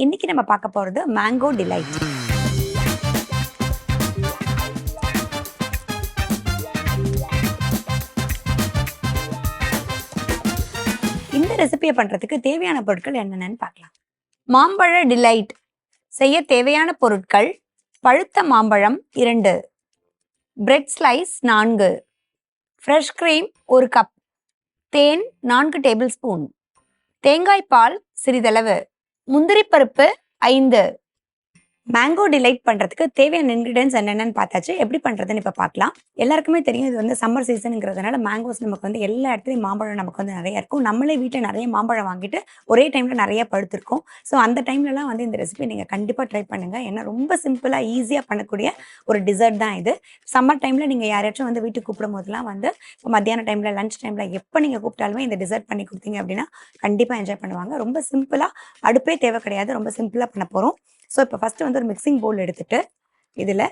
இன்னைக்கு நம்ம பார்க்க போறது மேங்கோ டிலைட். இந்த ரெசிபியை பண்றதுக்கு தேவையான பொருட்கள் என்னென்னு பார்க்கலாம். மாம்பழ டிலைட் செய்ய தேவையான பொருட்கள்: பழுத்த மாம்பழம் 2, bread slice 4, fresh cream 1 cup, தேன் 4 டேபிள் ஸ்பூன், தேங்காய் பால் சிறிதளவு, முந்திரி பருப்பு 5. மேங்கோ டிலைட் பண்ணுறதுக்கு தேவையான இன்க்ரீடியன்ஸ் என்னென்னு பார்த்தாச்சு. எப்படி பண்ணுறதுன்னு இப்போ பார்க்கலாம். எல்லாருக்குமே தெரியும், இது வந்து சம்மர் சீசனுங்கிறதுனால மேங்கோஸ் நமக்கு வந்து எல்லா இடத்துலையும் மாம்பழம் நமக்கு வந்து நிறையா இருக்கும். நம்மளே வீட்டில் நிறைய மாம்பழம் வாங்கிட்டு ஒரே டைமில் நிறைய பழுத்திருக்கும். ஸோ அந்த டைம்லலாம் வந்து இந்த ரெசிபி நீங்கள் கண்டிப்பாக ட்ரை பண்ணுங்கள். ஏன்னா ரொம்ப சிம்பிளாக ஈஸியாக பண்ணக்கூடிய ஒரு டிசர்ட் தான் இது. சம்மர் டைமில் நீங்கள் யாராச்சும் வந்து வீட்டுக்கு கூப்பிடும் போதெல்லாம் வந்து இப்போ மத்தியான டைமில், லஞ்ச் டைமில் எப்போ நீங்கள் கூப்பிட்டாலுமே இந்த டிசர்ட் பண்ணி கொடுத்தீங்க அப்படின்னா கண்டிப்பாக என்ஜாய் பண்ணுவாங்க. ரொம்ப சிம்பிளாக, அடுப்பே தேவை கிடையாது, ரொம்ப சிம்பிளாக பண்ண போகிறோம். ஸோ இப்போ ஃபஸ்ட்டு வந்து ஒரு மிக்சிங் பவுல் எடுத்துட்டு இதில்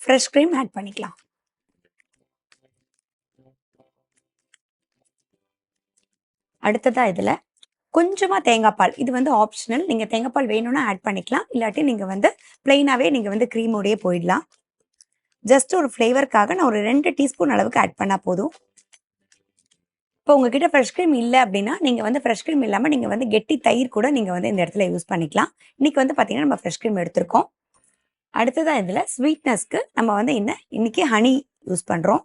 ஃப்ரெஷ் க்ரீம் ஆட் பண்ணிக்கலாம். அடுத்ததாக இதில் கொஞ்சமாக தேங்காய் பால். இது வந்து ஆப்ஷனல். நீங்கள் தேங்காய் பால் வேணும்னா ஆட் பண்ணிக்கலாம், இல்லாட்டி நீங்கள் வந்து பிளெயினாகவே நீங்கள் வந்து க்ரீமோடையே போயிடலாம். ஜஸ்ட் ஒரு ஃப்ளேவருக்காக நான் ஒரு 2 டீஸ்பூன் அளவுக்கு ஆட் பண்ணால் போதும். இப்போ உங்ககிட்ட ஃப்ரெஷ் க்ரீம் இல்லை அப்படின்னா நீங்கள் வந்து ஃப்ரெஷ் க்ரீம் இல்லாமல் நீங்கள் வந்து கெட்டி தயிர் கூட நீங்கள் வந்து இந்த இடத்துல யூஸ் பண்ணிக்கலாம். இன்றைக்கி வந்து பார்த்திங்கன்னா நம்ம ஃப்ரெஷ் க்ரீம் எடுத்திருக்கோம். அடுத்ததாக இதில் ஸ்வீட்னஸ்க்கு நம்ம வந்து இன்னைக்கு ஹனி யூஸ் பண்ணுறோம்.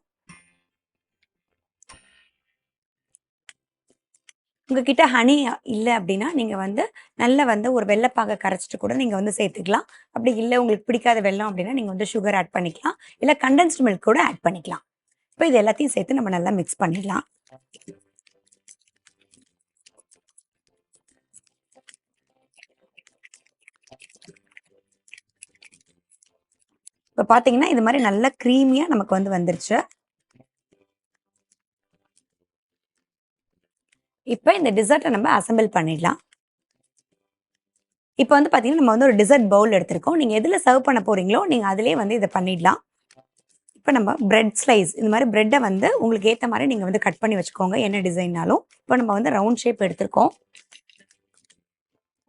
உங்ககிட்ட ஹனி இல்லை அப்படின்னா நீங்கள் வந்து நல்லா வந்து ஒரு வெள்ளைப்பாகை கரைச்சிட்டு கூட நீங்கள் வந்து சேர்த்துக்கலாம். அப்படி இல்லை உங்களுக்கு பிடிக்காத வெல்லம் அப்படின்னா நீங்கள் வந்து சுகர் ஆட் பண்ணிக்கலாம், இல்லை கண்டென்ஸ்டு மில்க் கூட ஆட் பண்ணிக்கலாம். இப்போ இது எல்லாத்தையும் சேர்த்து நம்ம நல்லா மிக்ஸ் பண்ணிடலாம். இப்போ பார்த்தீங்கன்னா இது மாதிரி நல்லா க்ரீமியாக நமக்கு வந்து வந்துருச்சு. இப்போ இந்த டிசர்ட்டை நம்ம அசம்பிள் பண்ணிடலாம். இப்போ வந்து பார்த்தீங்கன்னா நம்ம வந்து ஒரு டிசர்ட் பவுல் எடுத்திருக்கோம். நீங்கள் எதில் சர்வ் பண்ண போகிறீங்களோ நீங்கள் அதிலே வந்து இதை பண்ணிடலாம். இப்போ நம்ம பிரெட் ஸ்லைஸ், இந்த மாதிரி பிரெட்டை வந்து உங்களுக்கு ஏற்ற மாதிரி நீங்கள் வந்து கட் பண்ணி வச்சுக்கோங்க, என்ன டிசைன்னாலும். இப்போ நம்ம வந்து ரவுண்ட் ஷேப் எடுத்திருக்கோம்.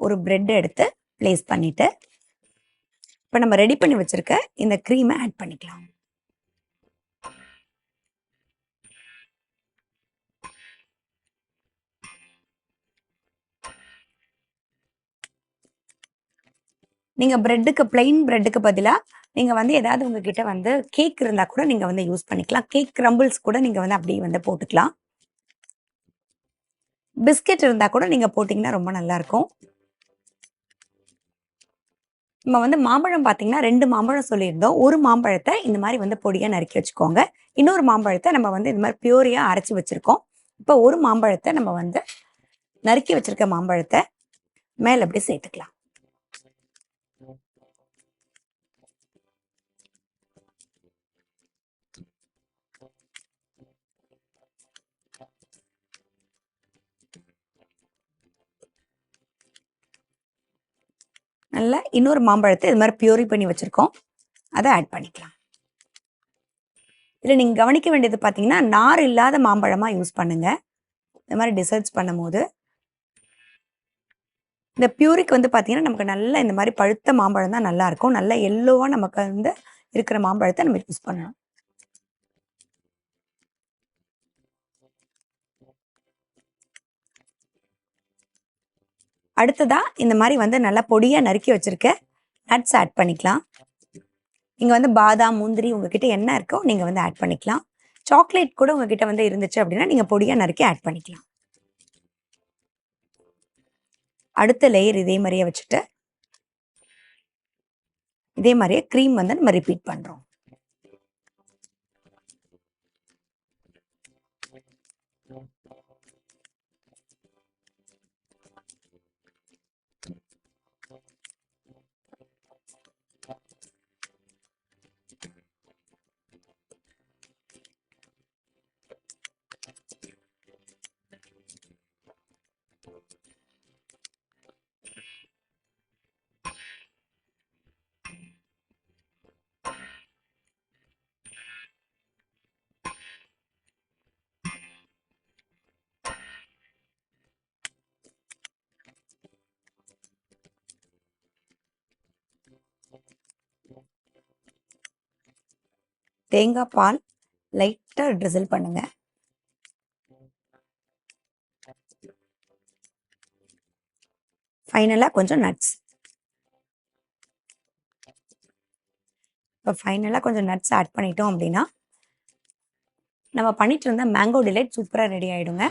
ஒரு பிரெட் எடுத்து ப்ளேஸ் பண்ணிவிட்டு இப்போ நம்ம ரெடி பண்ணி வச்சுருக்க இந்த க்ரீமை ஆட் பண்ணிக்கலாம். நீங்கள் பிரெட்டுக்கு, பிளெயின் பிரெட்டுக்கு பதிலாக நீங்கள் வந்து ஏதாவது உங்ககிட்ட வந்து கேக் இருந்தால் கூட நீங்கள் வந்து யூஸ் பண்ணிக்கலாம். கேக் கிரம்பிள்ஸ் கூட நீங்கள் வந்து அப்படியே வந்து போட்டுக்கலாம். பிஸ்கெட் இருந்தால் கூட நீங்கள் போட்டிங்கன்னா ரொம்ப நல்லாயிருக்கும். நம்ம வந்து மாம்பழம் பார்த்தீங்கன்னா 2 மாம்பழம் சொல்லியிருந்தோம். ஒரு மாம்பழத்தை இந்த மாதிரி வந்து பொடியாக நறுக்கி வச்சுக்கோங்க. இன்னொரு மாம்பழத்தை நம்ம வந்து இந்த மாதிரி பியூரியாக அரைச்சி வச்சுருக்கோம். இப்போ ஒரு மாம்பழத்தை நம்ம வந்து நறுக்கி வச்சுருக்க மாம்பழத்தை மேலே அப்படி சேர்த்துக்கலாம். நல்லா இன்னொரு மாம்பழத்தை இது மாதிரி பியூரி பண்ணி வச்சுருக்கோம், அதை ஆட் பண்ணிக்கலாம். இதில் நீங்கள் கவனிக்க வேண்டியது பார்த்தீங்கன்னா நார் இல்லாத மாம்பழமாக யூஸ் பண்ணுங்கள் இந்த மாதிரி டிசர்ட்ஸ் பண்ணும்போது. இந்த பியூரிக்கு வந்து பார்த்தீங்கன்னா நமக்கு நல்ல இந்த மாதிரி பழுத்த மாம்பழம் தான் நல்லாயிருக்கும். நல்ல எல்லோவாக நமக்கு வந்து இருக்கிற மாம்பழத்தை நம்ம யூஸ் பண்ணணும். அடுத்ததாக இந்த மாதிரி வந்து நல்லா பொடியாக நறுக்கி வச்சுருக்க நட்ஸ் ஆட் பண்ணிக்கலாம். நீங்கள் வந்து பாதாம், முந்திரி உங்ககிட்ட என்ன இருக்கோ நீங்கள் வந்து ஆட் பண்ணிக்கலாம். சாக்லேட் கூட உங்ககிட்ட வந்து இருந்துச்சு அப்படின்னா நீங்கள் பொடியாக நறுக்கி ஆட் பண்ணிக்கலாம். அடுத்த லேயர் இதே மாதிரியே வச்சுட்டு இதே மாதிரியே க்ரீம் வந்து நம்ம ரிப்பீட் பண்ணுறோம். தேங்காய் பால் லைட்டாக ட்ரிசில் பண்ணுங்க. ஃபைனலாக கொஞ்சம் நட்ஸ். இப்போ ஃபைனலாக கொஞ்சம் நட்ஸ் ஆட் பண்ணிட்டோம் அப்படின்னா நம்ம பண்ணிட்டு இருந்த மேங்கோ டிலைட் சூப்பராக ரெடி ஆகிடுங்க.